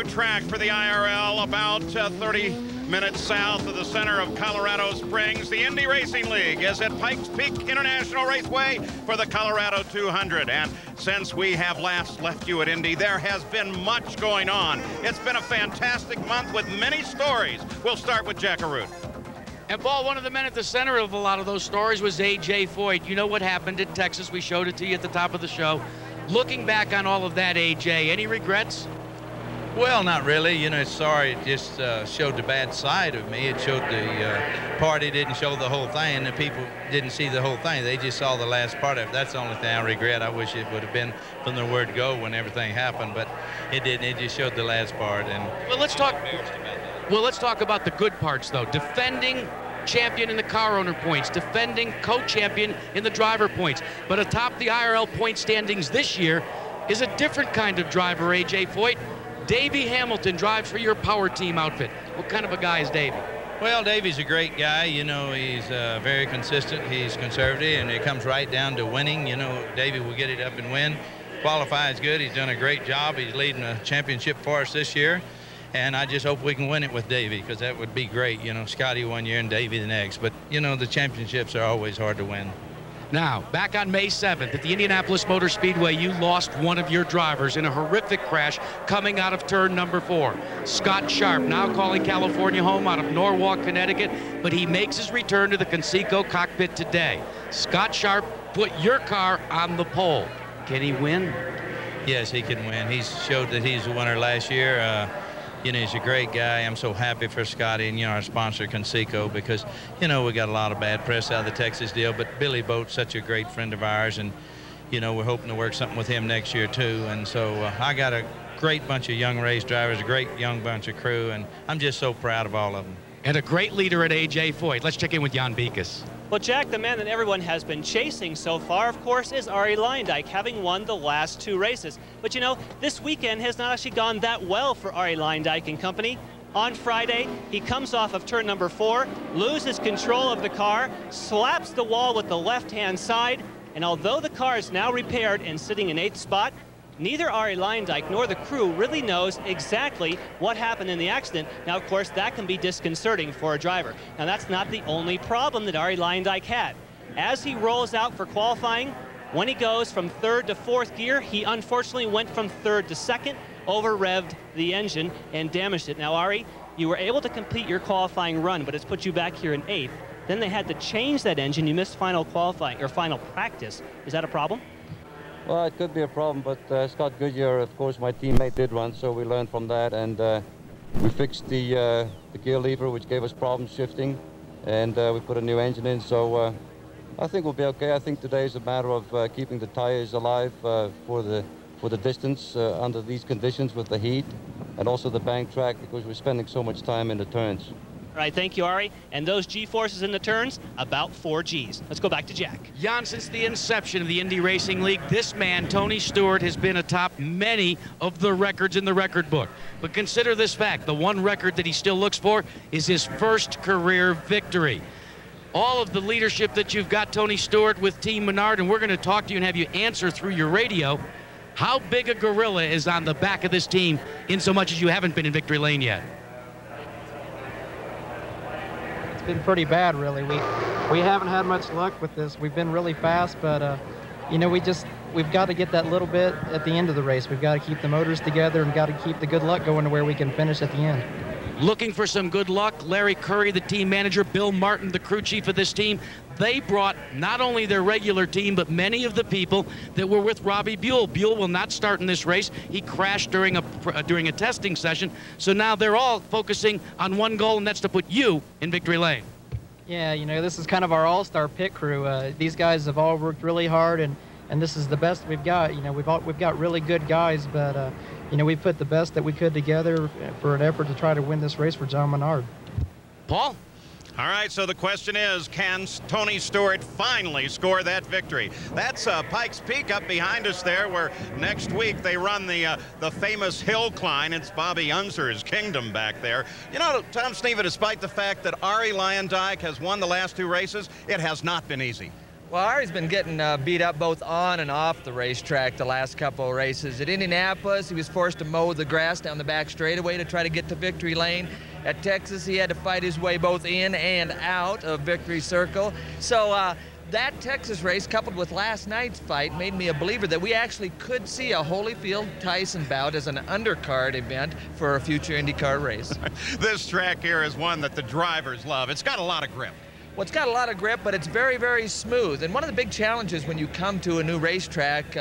track for the IRL, about 30 minutes south of the center of Colorado Springs. The Indy Racing League is at Pikes Peak International Raceway for the Colorado 200. And since we have last left you at Indy, there has been much going on. It's been a fantastic month with many stories. We'll start with Jack Arute. And Paul, one of the men at the center of a lot of those stories was A.J. Foyt. You know what happened in Texas. We showed it to you at the top of the show. Looking back on all of that, A.J., any regrets? Well, not really. You know, sorry, it just showed the bad side of me. It showed the party didn't show the whole thing. The people didn't see the whole thing. They just saw the last part of it. That's the only thing I regret. I wish it would have been from the word go when everything happened, but it didn't. It just showed the last part. And well, let's talk about the good parts, though. Defending champion in the car owner points, defending co-champion in the driver points. But atop the IRL point standings this year is a different kind of driver, A.J. Foyt. Davey Hamilton drives for your power team outfit. What kind of a guy is Davey? Well, Davey's a great guy. You know, he's very consistent. He's conservative, and it comes right down to winning. You know, Davey will get it up and win. Qualify is good. He's done a great job. He's leading a championship for us this year. And I just hope we can win it with Davey, because that would be great. You know, Scotty one year and Davey the next. But, you know, the championships are always hard to win. Now, back on May 7th at the Indianapolis Motor Speedway, you lost one of your drivers in a horrific crash coming out of turn number 4. Scott Sharp, now calling California home out of Norwalk, Connecticut, but he makes his return to the Conseco cockpit today. Scott Sharp put your car on the pole. Can he win? Yes, he can win. He's showed that he's a winner last year. You know, he's a great guy. I'm so happy for Scotty and, you know, our sponsor, Conseco, because, you know, we got a lot of bad press out of the Texas deal, but Billy Boat's such a great friend of ours, and, you know, we're hoping to work something with him next year, too. And so I got a great bunch of young race drivers, a great young bunch of crew, and I'm just so proud of all of them. And a great leader at A.J. Foyt. Let's check in with Jan Pikes. Well, Jack, the man that everyone has been chasing so far, of course, is Ari Luyendyk, having won the last 2 races. But, you know, this weekend has not actually gone that well for Ari Luyendyk and company. On Friday, he comes off of turn number 4, loses control of the car, slaps the wall with the left-hand side, and although the car is now repaired and sitting in 8th spot, neither Ari Luyendyk nor the crew really knows exactly what happened in the accident. Now, of course, that can be disconcerting for a driver. Now, that's not the only problem that Ari Luyendyk had. As he rolls out for qualifying, when he goes from 3rd to 4th gear, he unfortunately went from 3rd to 2nd, over-revved the engine and damaged it. Now, Ari, you were able to complete your qualifying run, but it's put you back here in 8th. Then they had to change that engine. You missed final qualifying or final practice. Is that a problem? Well, it could be a problem, but Scott Goodyear, of course, my teammate, did run, so we learned from that, and we fixed the gear lever, which gave us problems shifting, and we put a new engine in, so I think we'll be okay. I think today is a matter of keeping the tires alive for the distance under these conditions with the heat, and also the bank track, because we're spending so much time in the turns. All right, thank you, Ari. And those G-forces in the turns, about 4 Gs. Let's go back to Jack. Jan, since the inception of the Indy Racing League, this man, Tony Stewart, has been atop many of the records in the record book. But consider this fact, the one record that he still looks for is his first career victory. All of the leadership that you've got, Tony Stewart, with Team Menard, and we're going to talk to you and have you answer through your radio, how big a gorilla is on the back of this team in so much as you haven't been in victory lane yet? Been pretty bad, really. We haven't had much luck with this. We've been really fast, but you know, we've got to get that little bit at the end of the race. We've got to keep the motors together and got to keep the good luck going to where we can finish at the end. Looking for some good luck, Larry Curry, the team manager, Bill Martin, the crew chief of this team, they brought not only their regular team, but many of the people that were with Robbie Buell. Buell will not start in this race. He crashed during a testing session, so now they're all focusing on one goal, and that's to put you in victory lane. Yeah, you know, this is kind of our all-star pit crew. These guys have all worked really hard, and this is the best we've got. You know, we've got really good guys, but you know, we put the best that we could together for an effort to try to win this race for John Menard. Paul? All right, so the question is, can Tony Stewart finally score that victory? That's Pikes Peak up behind us there, where next week they run the famous hill climb. It's Bobby Unser's kingdom back there. You know, Tom Sneva, despite the fact that Ari Luyendyk has won the last 2 races, it has not been easy. Well, Ari's been getting beat up both on and off the racetrack the last couple of races. At Indianapolis, he was forced to mow the grass down the back straightaway to try to get to victory lane. At Texas, he had to fight his way both in and out of victory circle. So that Texas race, coupled with last night's fight, made me a believer that we actually could see a Holyfield-Tyson bout as an undercard event for a future IndyCar race. This track here is one that the drivers love. It's got a lot of grip. Well, it's got a lot of grip, but it's very, very smooth. And one of the big challenges when you come to a new racetrack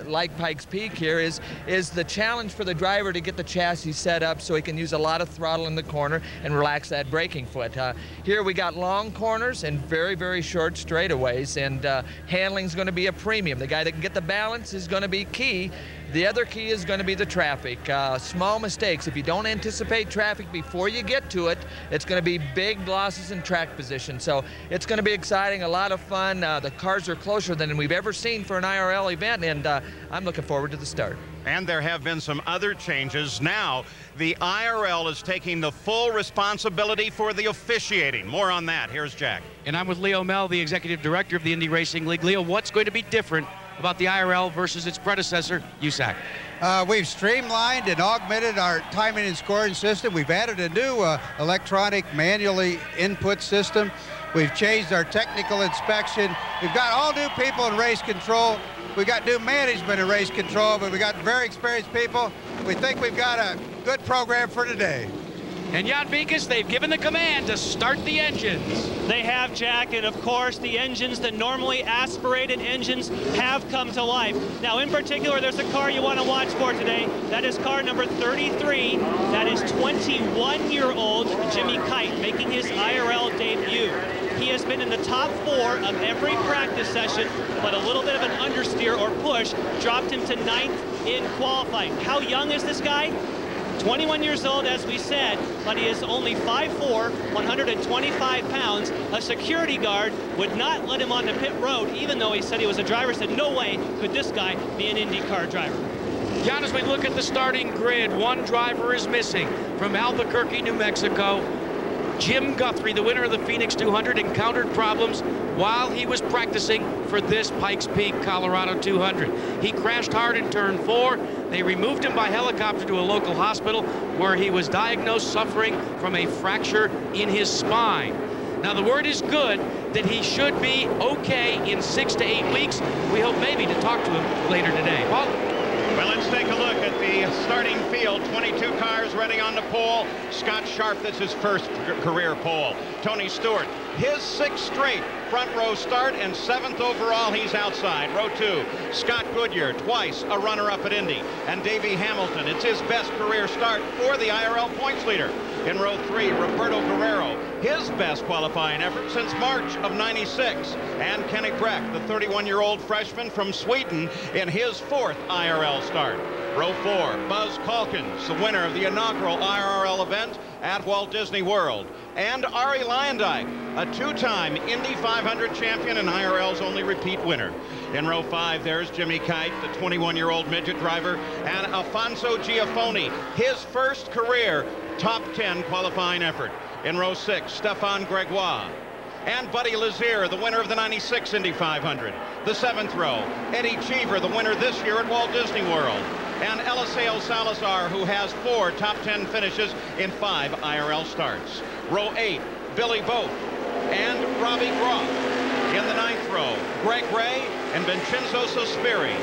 like Pikes Peak here is the challenge for the driver to get the chassis set up so he can use a lot of throttle in the corner and relax that braking foot. Here we got long corners and very, very short straightaways, and handling's going to be a premium. The guy that can get the balance is going to be key. The other key is going to be the traffic. Small mistakes. If you don't anticipate traffic before you get to it, it's going to be big losses in track position. So it's going to be exciting, a lot of fun. The cars are closer than we've ever seen for an IRL event, and I'm looking forward to the start. And there have been some other changes. Now, the IRL is taking the full responsibility for the officiating. More on that. Here's Jack. And I'm with Leo Mel, the executive director of the Indy Racing League. Leo, what's going to be different about the IRL versus its predecessor, USAC? We've streamlined and augmented our timing and scoring system. We've added a new electronic manually input system. We've changed our technical inspection. We've got all new people in race control. We've got new management in race control, but we've got very experienced people. We think we've got a good program for today. And Jan Vikas, they've given the command to start the engines. They have, Jack, and of course the engines, the normally aspirated engines, have come to life. Now in particular, there's a car you want to watch for today. That is car number 33. That is 21-year-old Jimmy Kite making his IRL debut. He has been in the top 4 of every practice session, but a little bit of an understeer or push dropped him to 9th in qualifying. How young is this guy? 21 years old, as we said, but he is only 5'4", 125 pounds. A security guard would not let him on the pit road, even though he said he was a driver. Said, no way could this guy be an IndyCar driver. Jan, as we look at the starting grid, one driver is missing from Albuquerque, New Mexico. Jim Guthrie, the winner of the Phoenix 200, encountered problems while he was practicing for this Pikes Peak, Colorado 200. He crashed hard in turn 4. They removed him by helicopter to a local hospital where he was diagnosed suffering from a fracture in his spine. Now, the word is good that he should be okay in 6 to 8 weeks. We hope maybe to talk to him later today. Paul? Well, let's take a look at the starting field. 22 cars ready on the pole. Scott Sharp, that's his first career pole. Tony Stewart, his 6th straight front row start, and 7th overall, he's outside. Row 2, Scott Goodyear, twice a runner-up at Indy. And Davey Hamilton, it's his best career start for the IRL points leader. In row 3, Roberto Guerrero, his best qualifying effort since March of '96. And Kenny Breck, the 31-year-old freshman from Sweden, in his 4th IRL start. Row 4, Buzz Calkins, the winner of the inaugural IRL event at Walt Disney World. And Ari Luyendyk, a 2-time Indy 500 champion and IRL's only repeat winner. In row 5, there's Jimmy Kite, the 21-year-old midget driver, and Alfonso Giafoni, his first career top 10 qualifying effort. In row 6, Stefan Gregoire. And Buddy Lazier, the winner of the '96 Indy 500. The 7th row, Eddie Cheever, the winner this year at Walt Disney World. And Eliseo Salazar, who has 4 top 10 finishes in 5 IRL starts. Row 8, Billy Boat and Robbie Groff. In the 9th row, Greg Ray and Vincenzo Sospiri.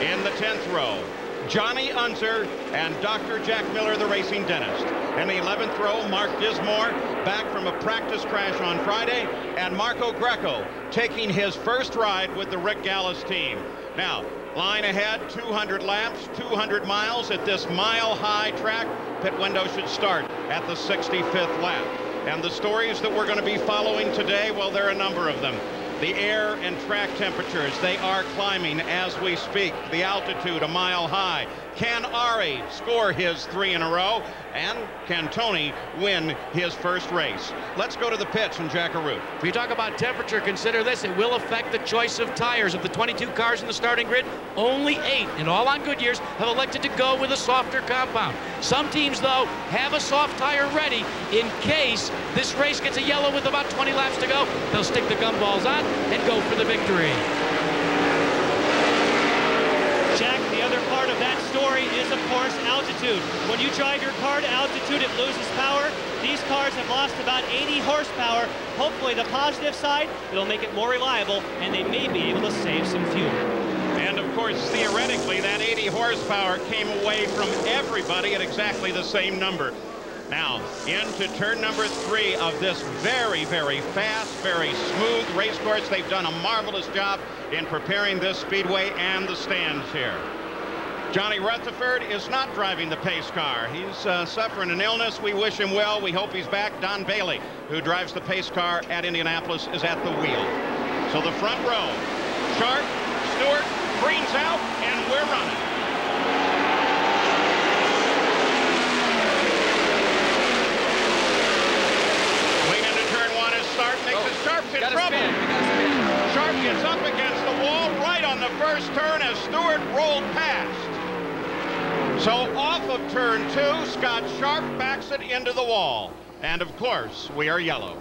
In the 10th row, Johnny Unser and Dr. Jack Miller, the racing dentist. In the 11th row, Mark Dismore, back from a practice crash on Friday, and Marco Greco taking his first ride with the Rick Gallis team. Now, line ahead, 200 laps, 200 miles at this mile-high track. Pit window should start at the 65th lap. And the stories that we're going to be following today, well, there are a number of them. The air and track temperatures, they are climbing as we speak. The altitude a mile high. Can Ari score his 3 in a row? And can Tony win his first race? Let's go to the pits in Jackaroo. If you talk about temperature, consider this. It will affect the choice of tires. Of the 22 cars in the starting grid, only 8, and all on Goodyears, have elected to go with a softer compound. Some teams, though, have a soft tire ready in case this race gets a yellow with about 20 laps to go. They'll stick the gumballs on and go for the victory. Jack, the other part of that story is, of course, altitude. When you drive your car to altitude, it loses power. These cars have lost about 80 horsepower. Hopefully, the positive side, it'll make it more reliable, and they may be able to save some fuel. And, of course, theoretically, that 80 horsepower came away from everybody at exactly the same number. Now, into turn number 3 of this very, very fast, very smooth race course. They've done a marvelous job in preparing this speedway and the stands here. Johnny Rutherford is not driving the pace car. He's suffering an illness. We wish him well. We hope he's back. Don Bailey, who drives the pace car at Indianapolis, is at the wheel. So the front row, Sharp, Stewart, Green's out, and we're running. Makes it Sharp's in trouble. Sharp gets up against the wall right on the first turn as Stewart rolled past. So off of turn 2, Scott Sharp backs it into the wall. And of course, we are yellow.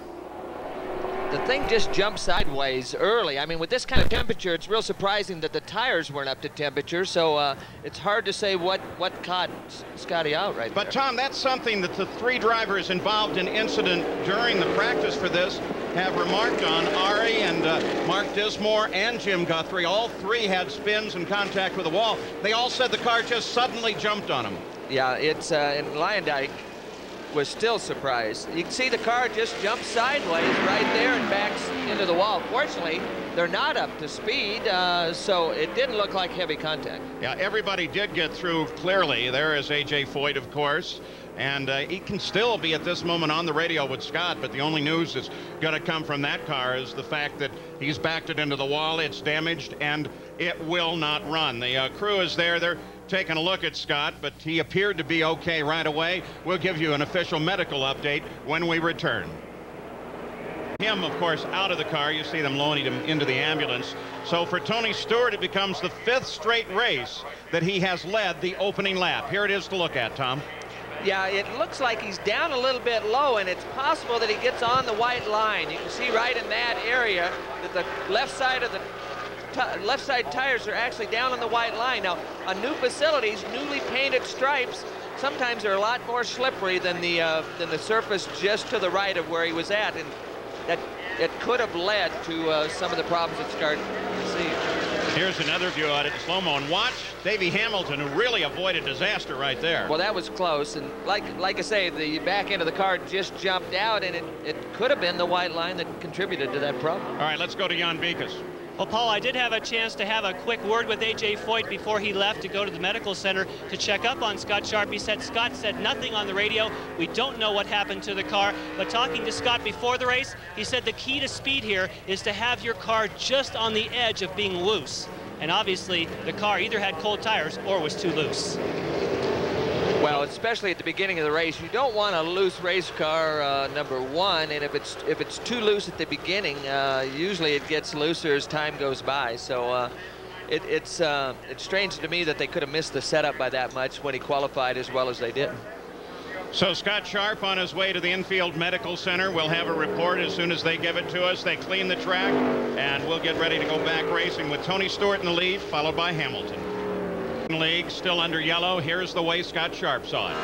The thing just jumped sideways early. I mean, with this kind of temperature, it's real surprising that the tires weren't up to temperature. So it's hard to say what caught Scotty out right there. But Tom, that's something that the 3 drivers involved in incident during the practice for this have remarked on. Ari and Mark Dismore and Jim Guthrie, all 3 had spins and contact with the wall. They all said the car just suddenly jumped on them. Yeah, it's and Luyendyk was still surprised. You can see the car just jump sideways right there and backs into the wall. Fortunately, they're not up to speed, so it didn't look like heavy contact. Yeah, everybody did get through clearly. There is A.J. Foyt, of course, and he can still be at this moment on the radio with Scott, but the only news that's going to come from that car is the fact that he's backed it into the wall, it's damaged, and it will not run. The crew is there. They're taking a look at Scott, but he appeared to be okay right away. We'll give you an official medical update when we return. Him, of course, out of the car. You see them loading him into the ambulance. So for Tony Stewart, it becomes the 5th straight race that he has led the opening lap. Here it is to look at, Tom. Yeah, it looks like he's down a little bit low, and it's possible that he gets on the white line. You can see right in that area that the left side of the left side tires are actually down on the white line. Now, on new facilities, newly painted stripes sometimes are a lot more slippery than the surface just to the right of where he was at, and that it could have led to some of the problems that Scott received. Here's another view at it in slow-mo, and watch Davey Hamilton, who really avoided disaster right there. Well, that was close, and like I say, the back end of the car just jumped out, and it could have been the white line that contributed to that problem. All right, let's go to Jan Beekes. Well, Paul, I did have a chance to have a quick word with A.J. Foyt before he left to go to the medical center to check up on Scott Sharp. He said Scott said nothing on the radio. We don't know what happened to the car. But talking to Scott before the race, he said the key to speed here is to have your car just on the edge of being loose. And obviously, the car either had cold tires or was too loose. Well, especially at the beginning of the race, you don't want a loose race car, number 1, and if it's too loose at the beginning, usually it gets looser as time goes by. So it's strange to me that they could have missed the setup by that much when he qualified as well as they did. So Scott Sharp on his way to the infield medical center. We'll have a report as soon as they give it to us. They clean the track, and we'll get ready to go back racing with Tony Stewart in the lead, followed by Hamilton. League still under yellow. Here's the way Scott Sharp saw it.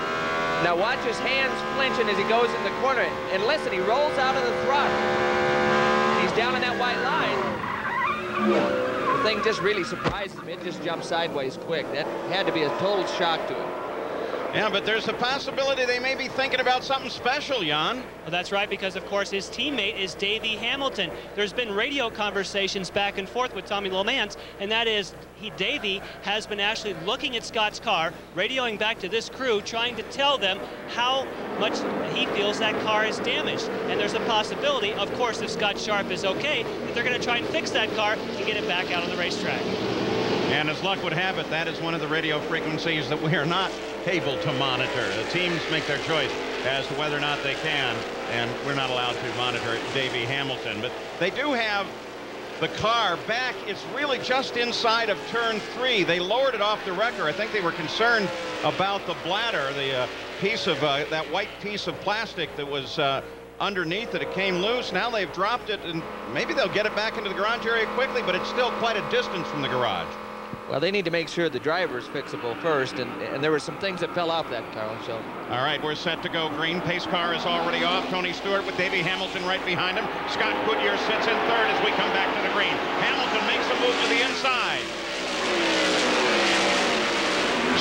Now watch his hands flinching as he goes in the corner, and listen, he rolls out of the throttle. He's down in that white line. The thing just really surprised him. It just jumped sideways quick. That had to be a total shock to him. Yeah, but there's a possibility they may be thinking about something special, Jan. Well, that's right, because, of course, his teammate is Davey Hamilton. There's been radio conversations back and forth with Tommy Lomans, and that is Davey has been actually looking at Scott's car, radioing back to this crew, trying to tell them how much he feels that car is damaged. And there's a possibility, of course, if Scott Sharp is okay, that they're going to try and fix that car and get it back out on the racetrack. And as luck would have it, that is one of the radio frequencies that we are not able to monitor. The teams make their choice as to whether or not they can, and we're not allowed to monitor Davey Hamilton. But they do have the car back. It's really just inside of turn 3. They lowered it off the wrecker. I think they were concerned about the bladder, the piece of that white piece of plastic that was underneath it. It came loose. Now they've dropped it, and maybe they'll get it back into the garage area quickly, but it's still quite a distance from the garage. Well, they need to make sure the driver's fixable first, and there were some things that fell off that car. So, all right, we're set to go green. Pace car is already off. Tony Stewart with Davey Hamilton right behind him. Scott Goodyear sits in third as we come back to the green. Hamilton makes a move to the inside.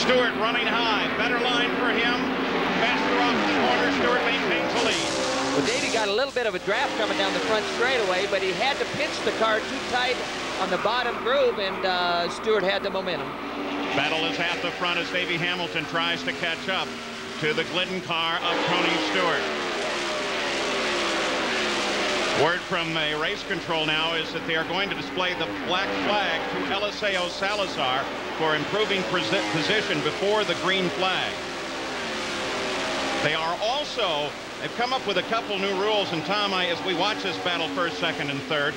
Stewart running high. Better line for him. Faster off the corner. Stewart maintains the lead. Well, Davey got a little bit of a draft coming down the front straightaway, but he had to pinch the car too tight on the bottom groove, and Stewart had the momentum. Battle is at the front as Davey Hamilton tries to catch up to the Glidden car of Tony Stewart. Word from race control now is that they are going to display the black flag to Eliseo Salazar for improving position before the green flag. They are also, they've come up with a couple new rules, and Tom, as we watch this battle first, second, and third,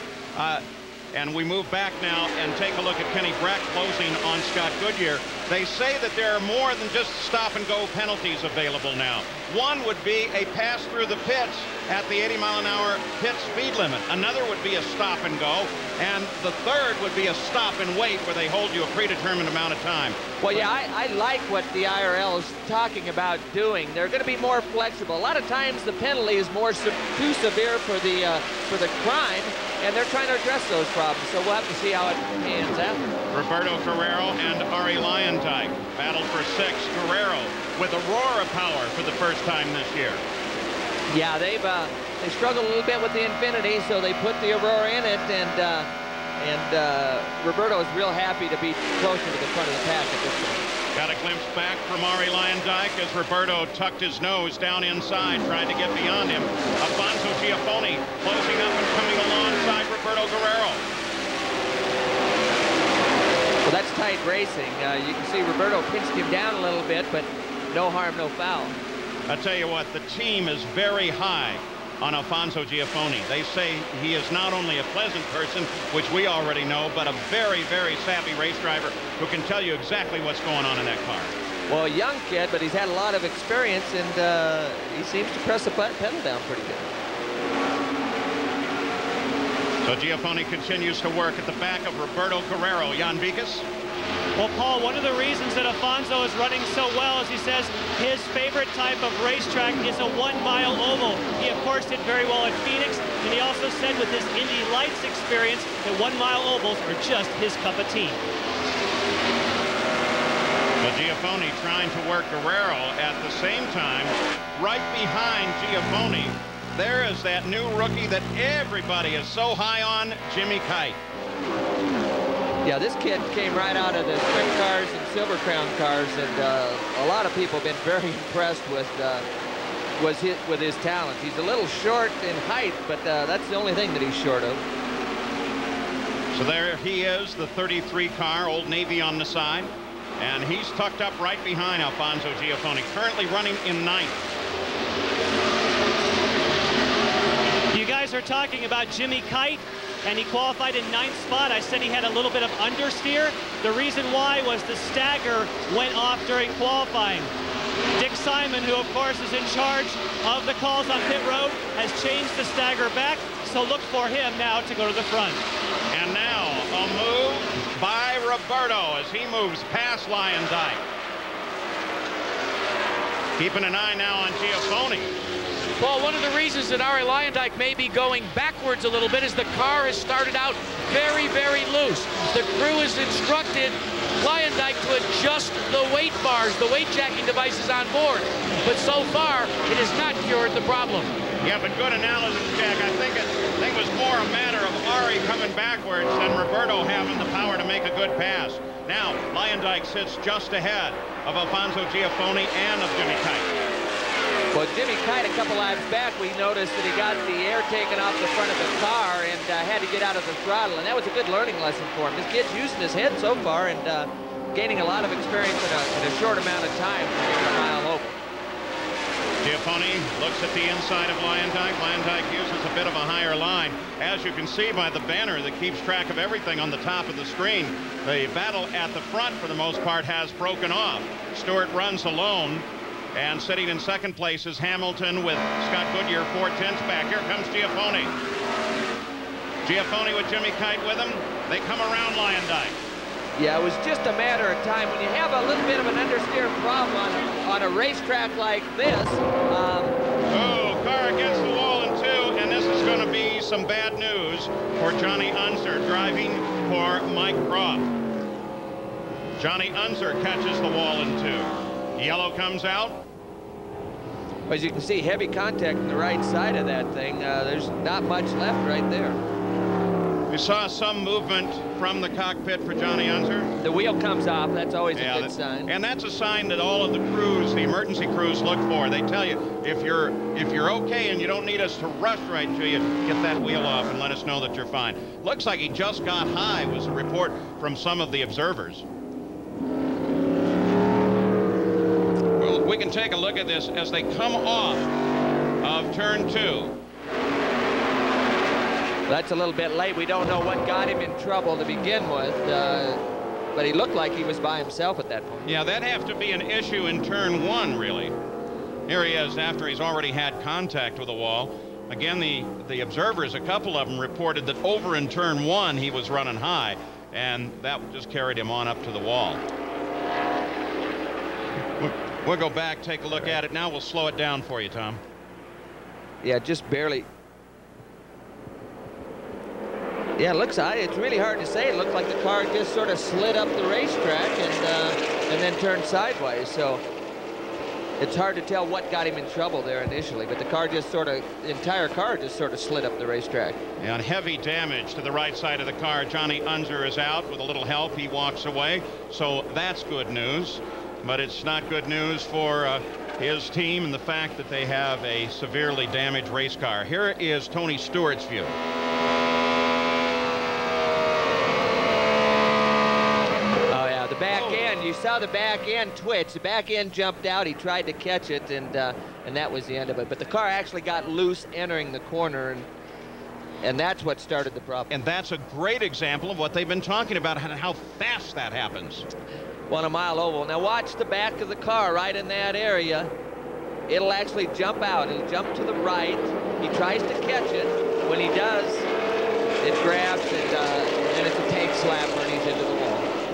and we move back now and take a look at Kenny Brack closing on Scott Goodyear. They say that there are more than just stop-and-go penalties available now. One would be a pass through the pits at the 80-mile-an-hour pit speed limit. Another would be a stop-and-go. And the third would be a stop-and-wait where they hold you a predetermined amount of time. Well, yeah, I like what the IRL is talking about doing. They're going to be more flexible. A lot of times the penalty is too severe for the crime, and they're trying to address those problems. So we'll have to see how it pans out. Roberto Guerrero and Ari Luyendyk battle for 6. Guerrero with Aurora power for the first time this year. Yeah, they struggled a little bit with the Infinity, so they put the Aurora in it, and Roberto is real happy to be closer to the front of the pack at this point. Got a glimpse back from Ari Luyendyk as Roberto tucked his nose down inside, trying to get beyond him. Alfonso Giafoni closing up and coming alongside Roberto Guerrero. Well, that's tight racing. You can see Roberto pinched him down a little bit, but no harm, no foul. I tell you what, the team is very high on Alfonso Giafoni. They say he is not only a pleasant person, which we already know, but a very, very savvy race driver who can tell you exactly what's going on in that car. Well, a young kid, but he's had a lot of experience, and he seems to press the pedal down pretty good. So Giafoni continues to work at the back of Roberto Guerrero. Jan Vikas. Well, Paul, one of the reasons that Alfonso is running so well is he says his favorite type of racetrack is a 1-mile oval. He, of course, did very well at Phoenix, and he also said with his Indy Lights experience that 1-mile ovals are just his cup of tea. But Giafoni trying to work Guerrero at the same time. Right behind Giafoni, there is that new rookie that everybody is so high on, Jimmy Kite. Yeah, this kid came right out of the Sprint cars and Silver Crown cars, and a lot of people have been very impressed with his talent. He's a little short in height, but that's the only thing that he's short of. So there he is, the 33 car, Old Navy on the side, and he's tucked up right behind Alfonso Giafoni, currently running in 9th. You guys are talking about Jimmy Kite, and he qualified in 9th spot. I said he had a little bit of understeer. The reason why was the stagger went off during qualifying. Dick Simon, who of course is in charge of the calls on pit road, has changed the stagger back, so look for him now to go to the front. And now a move by Roberto as he moves past Luyendyk. Keeping an eye now on Giafoni. Well, one of the reasons that Ari Luyendyk may be going backwards a little bit is the car has started out very, very loose. The crew has instructed Luyendyk to adjust the weight bars, the weight jacking devices on board. But so far, it has not cured the problem. Yeah, but good analysis, Jack. I think it was more a matter of Ari coming backwards than Roberto having the power to make a good pass. Now, Luyendyk sits just ahead of Alfonso Giafoni and of Jimmy Kite. Well, Jimmy Kite, a couple laps back, we noticed that he got the air taken off the front of the car and had to get out of the throttle, and that was a good learning lesson for him. This kid's using his head so far and gaining a lot of experience in a short amount of time for a mile oval. Giafone looks at the inside of Luyendyk. Luyendyk uses a bit of a higher line. As you can see by the banner that keeps track of everything on the top of the screen, the battle at the front, for the most part, has broken off. Stewart runs alone, and sitting in second place is Hamilton with Scott Goodyear 4/10 back. Here comes Giafone. Giafone with Jimmy Kite with him. They come around Luyendyk. Yeah, it was just a matter of time. When you have a little bit of an understeer problem on a racetrack like this. Car against the wall in two, and this is going to be some bad news for Johnny Unser driving for Mike Croft. Johnny Unser catches the wall in two. Yellow comes out. As you can see, heavy contact on the right side of that thing. There's not much left right there. We saw some movement from the cockpit for Johnny Unser. The wheel comes off. That's always a good sign. And that's a sign that all of the crews, the emergency crews, look for. They tell you if you're okay and you don't need us to rush right to you, get that wheel off and let us know that you're fine. Looks like he just got high, was a report from some of the observers. Well, we can take a look at this as they come off of turn 2. That's a little bit late. We don't know what got him in trouble to begin with, but he looked like he was by himself at that point. Yeah, that'd have to be an issue in turn 1, really. Here he is after he's already had contact with the wall. Again, the observers, a couple of them, reported that over in turn 1 he was running high, and that just carried him on up to the wall. We'll go back, take a look at it. Now we'll slow it down for you, Tom. Yeah, just barely. Yeah, it's really hard to say. It looked like the car just sort of slid up the racetrack and then turned sideways. So it's hard to tell what got him in trouble there initially, but the entire car just sort of slid up the racetrack. And heavy damage to the right side of the car. Johnny Unser is out with a little help. He walks away. So that's good news, but it's not good news for his team and the fact that they have a severely damaged race car. Here is Tony Stewart's view. The back end, you saw the back end twitch. The back end jumped out. He tried to catch it, and that was the end of it. But the car actually got loose entering the corner, and that's what started the problem. And that's a great example of what they've been talking about, how fast that happens. On a mile oval. Now watch the back of the car right in that area. It'll actually jump out. It'll jump to the right. He tries to catch it. When he does, it grabs, and it's a tank slapper, and he's into the wall.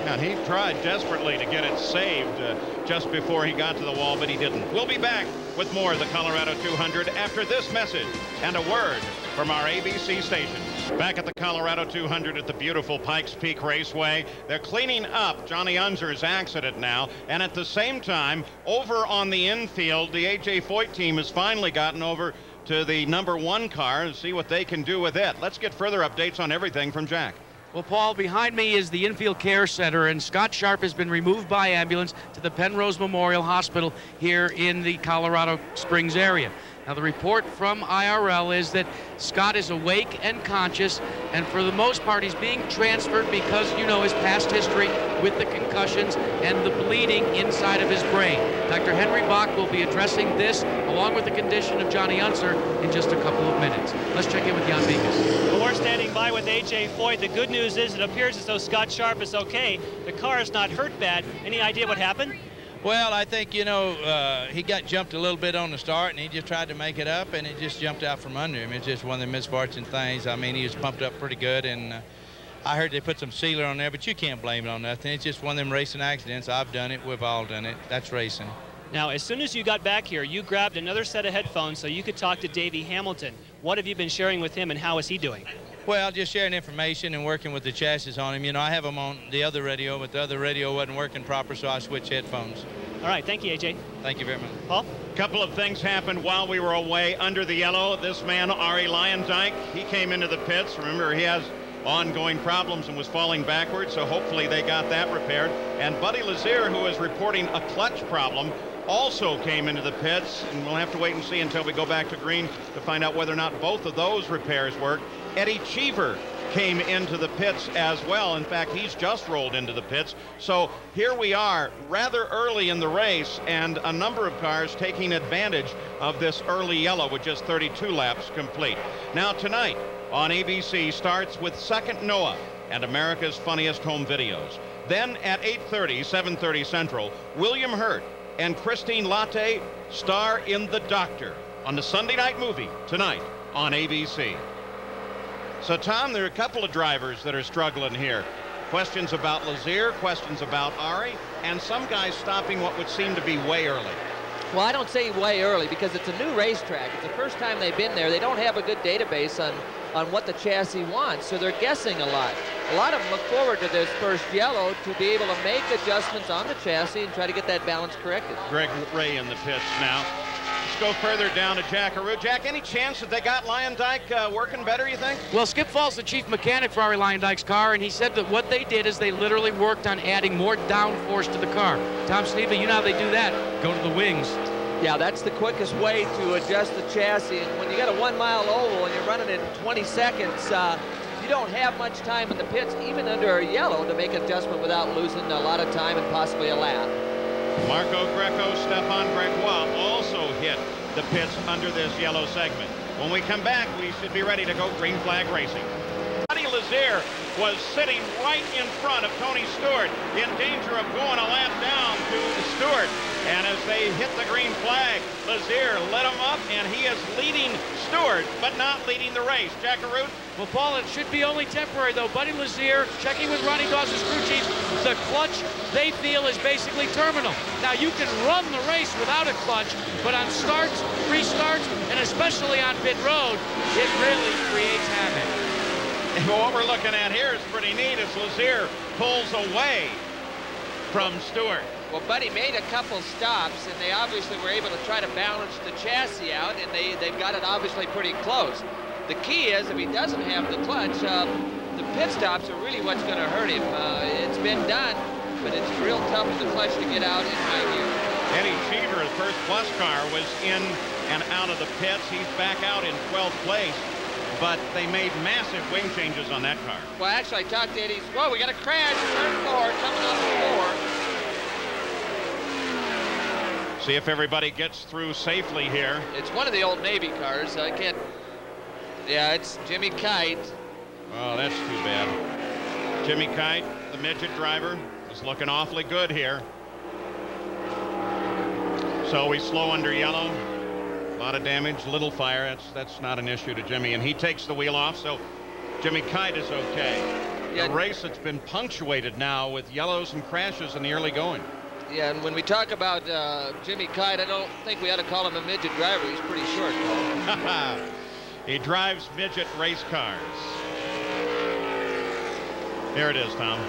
And he tried desperately to get it saved just before he got to the wall, but he didn't. We'll be back with more of the Colorado 200 after this message and a word from our ABC stations. Back at the Colorado 200 at the beautiful Pikes Peak Raceway, they're cleaning up Johnny Unser's accident now, and at the same time, over on the infield, the A.J. Foyt team has finally gotten over to the #1 car and see what they can do with it. Let's get further updates on everything from Jack. Well, Paul, behind me is the Infield Care Center, and Scott Sharp has been removed by ambulance to the Penrose Memorial Hospital here in the Colorado Springs area. Now, the report from IRL is that Scott is awake and conscious, and for the most part, he's being transferred because, you know, his past history with the concussions and the bleeding inside of his brain. Dr. Henry Bach will be addressing this, along with the condition of Johnny Unser, in just a couple of minutes. Let's check in with Jan Beekes. Well, we're standing by with A.J. Foyt. The good news is it appears as though Scott Sharp is okay. The car is not hurt bad. Any idea what happened? Well, I think, you know, he got jumped a little bit on the start, and he just tried to make it up, and it just jumped out from under him. It's just one of the misfortune things. I mean, he was pumped up pretty good, and I heard they put some sealer on there, but you can't blame it on nothing. It's just one of them racing accidents. I've done it. We've all done it. That's racing. Now, as soon as you got back here, you grabbed another set of headphones so you could talk to Davey Hamilton. What have you been sharing with him, and how is he doing? Well, just sharing information and working with the chassis on him. You know, I have him on the other radio, but the other radio wasn't working proper, so I switched headphones. All right, thank you, AJ. Thank you very much. Paul? A couple of things happened while we were away under the yellow. This man, Ari Luyendyk, he came into the pits. Remember, he has ongoing problems and was falling backwards, so hopefully they got that repaired. And Buddy Lazier, who is reporting a clutch problem, also came into the pits, and we'll have to wait and see until we go back to green to find out whether or not both of those repairs work. Eddie Cheever came into the pits as well. In fact, he's just rolled into the pits. So here we are rather early in the race, and a number of cars taking advantage of this early yellow with just 32 laps complete. Now tonight on ABC starts with Second Noah and America's Funniest Home Videos. Then at 8:30, 7:30 Central, William Hurt and Christine Latte star in The Doctor on the Sunday night movie tonight on ABC. So, Tom, there are a couple of drivers that are struggling here. Questions about Lazier, questions about Ari, and some guys stopping what would seem to be way early. Well, I don't say way early because it's a new racetrack. It's the first time they've been there. They don't have a good database on what the chassis wants, so they're guessing a lot. A lot of them look forward to this first yellow to be able to make adjustments on the chassis and try to get that balance corrected. Greg Ray in the pits now. Let's go further down to Jackaroo. Jack, any chance that they got Luyendyk working better, you think? Well, Skip Fall's the chief mechanic for Ari Luyendyk's car, and he said that what they did is they literally worked on adding more downforce to the car. Tom Sneva, you know how they do that. Go to the wings. Yeah, that's the quickest way to adjust the chassis. And when you got a 1 mile oval and you're running in 20 seconds, you don't have much time in the pits, even under a yellow, to make an adjustment without losing a lot of time and possibly a lap. Marco Greco, Stefan Gregoire also hit the pits under this yellow segment. When we come back, we should be ready to go green flag racing. Buddy Lazier was sitting right in front of Tony Stewart, in danger of going a lap down to Stewart. And as they hit the green flag, Lazier lit him up, and he is leading Stewart, but not leading the race. Jackaroo? Well, Paul, it should be only temporary, though. Buddy Lazier, checking with Ronnie Dawson's crew chief, the clutch, they feel, is basically terminal. Now, you can run the race without a clutch, but on starts, restarts, and especially on pit road, it really creates havoc. And what we're looking at here is pretty neat as Lazier pulls away from Stewart. Well, Buddy made a couple stops, and they obviously were able to try to balance the chassis out, and they've got it obviously pretty close. The key is, if he doesn't have the clutch, the pit stops are really what's going to hurt him. It's been done, but it's real tough with the clutch to get out in my view. Eddie Cheever, his first plus car, was in and out of the pits. He's back out in 12th place, but they made massive wing changes on that car. Well, actually, I talked to Eddie. Whoa, we got a crash. Turn 4, coming up 4. See if everybody gets through safely here. It's one of the old Navy cars. I can't. Yeah, it's Jimmy Kite. Oh, that's too bad. Jimmy Kite, the midget driver, is looking awfully good here. So we slow under yellow. A lot of damage, little fire. That's not an issue to Jimmy, and he takes the wheel off, so Jimmy Kite is okay. Yeah. A race that's been punctuated now with yellows and crashes in the early going. Yeah, and when we talk about Jimmy Kite, I don't think we ought to call him a midget driver. He's pretty short. He drives midget race cars. Here it is, Tom.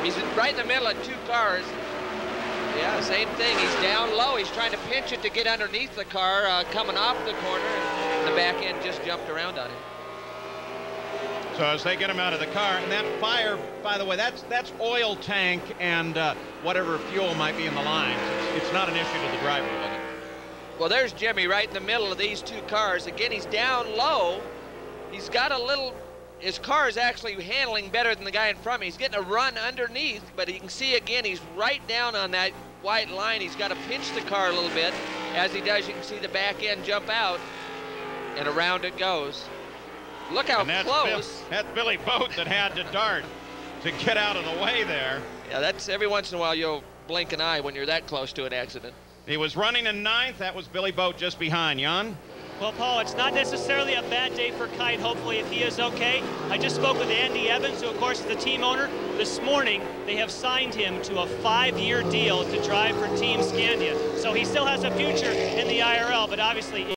He's right in the middle of 2 cars. Yeah, same thing. He's down low. He's trying to pinch it to get underneath the car coming off the corner, and the back end just jumped around on him. So as they get him out of the car, and that fire, by the way, that's oil tank and whatever fuel might be in the lines. It's not an issue to the driver with it. Well, there's Jimmy right in the middle of these 2 cars. Again, he's down low. He's got a little, his car is actually handling better than the guy in front of him. He's getting a run underneath, but you can see again, he's right down on that white line. He's got to pinch the car a little bit. As he does, you can see the back end jump out, and around it goes. Look how close. That's Billy Boat that had to dart to get out of the way there. Yeah, that's every once in a while you'll blink an eye when you're that close to an accident. He was running in 9th. That was Billy Boat just behind. Jan? Well, Paul, it's not necessarily a bad day for Kite. Hopefully, if he is okay. I just spoke with Andy Evans, who, of course, is the team owner. This morning, they have signed him to a 5-year deal to drive for Team Scandia. So he still has a future in the IRL, but obviously